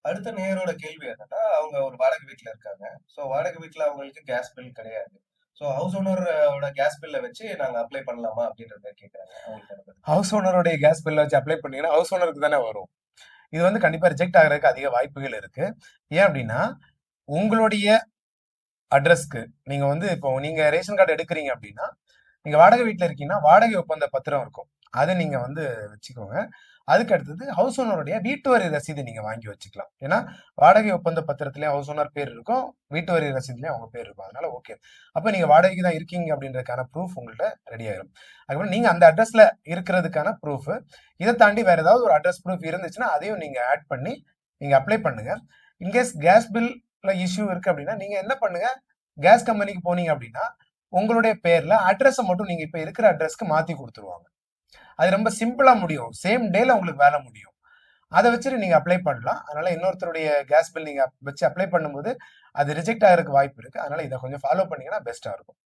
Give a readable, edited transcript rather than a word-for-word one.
அடுத்த நேயரோட கேள்வி என்னன்னா, அவங்க ஒரு வாடகை வீட்ல இருக்காங்க. ஸோ வாடகை வீட்ல அவங்களுக்கு கேஸ் பில் கிடையாது. ஸோ ஹவுஸ் ஓனர் ஓட கேஸ் பில்ல வச்சு நாங்க அப்ளை பண்ணலாமா? அப்படின்ற மாரி கேட்கறாங்க. அவங்களுக்கு அத பத்தி ஹவுஸ் ஓனருடைய கேஸ் பில்ல வச்சு அப்ளை பண்ணீங்கன்னா, ஹவுஸ் ஓனருக்கு தானே வரும். இது வந்து கண்டிப்பா ரிஜெக்ட் ஆகுறதுக்கு அதிக வாய்ப்புகள் இருக்கு. ஏன் அப்டின்னா, உங்களுடைய அட்ரஸ்க்கு நீங்க வந்து இப்போ நீங்க ரேஷன் கார்டு எடுக்குறீங்க அப்டின்னா, நீங்க வாடகை வீட்ல இருக்கீங்கன்னா, வாடகை ஒப்பந்த பத்திரம் இருக்கும். அத நீங்க வந்து வச்சுக்கோங்க. அதுக்கு அடுத்தது ஹவுஸ் ஓனருடைய வீட்டு வரி ரசீது நீங்க வாங்கி வச்சுக்கலாம். ஏன்னா, வாடகை ஒப்பந்த பத்திரத்திலயும் ஹவுஸ் ஓனர் பேர் இருக்கும். வீட்டு வரி ரசீதுலயும் அவங்க பேர் இருக்கும். அதனால ஓகே. அப்ப நீங்க வாடகைக்கு தான் இருக்கீங்க அப்படின்றதுக்கான ப்ரூஃப் உங்கள்ட்ட ரெடி ஆயிரும். அதுக்கப்புறம் நீங்க அந்த அட்ரஸ்ல இருக்கிறதுக்கான ப்ரூஃப். இத தாண்டி வேற ஏதாவது ஒரு அட்ரஸ் ப்ரூஃப் இருந்துச்சுன்னா, அதையும் நீங்க ஆட் பண்ணி நீங்க அப்ளை பண்ணுங்க. இன்கேஸ் கேஸ் பில்ல இஷ்யூ இருக்கு அப்படின்னா, நீங்க என்ன பண்ணுங்க, கேஸ் கம்பெனிக்கு போனீங்க அப்படின்னா, உங்களுடைய பேர்ல அட்ரஸ மட்டும் நீங்க இப்ப இருக்கிற அட்ரஸ்க்கு மாத்தி குடுத்துருவாங்க. அது ரொம்ப சிம்பிளா முடியும். சேம் டேல உங்களுக்கு வேலை முடியும். அத வச்சுட்டு நீங்க அப்ளை பண்ணலாம். அதனால இன்னொருத்தருடைய கேஸ் பில் நீங்க வச்சு அப்ளை பண்ணும்போது, அது ரிஜெக்ட் ஆகுறதுக்கு வாய்ப்பு இருக்கு. அதனால இத கொஞ்சம் ஃபாலோ பண்ணீங்கன்னா பெஸ்ட்டா இருக்கும்.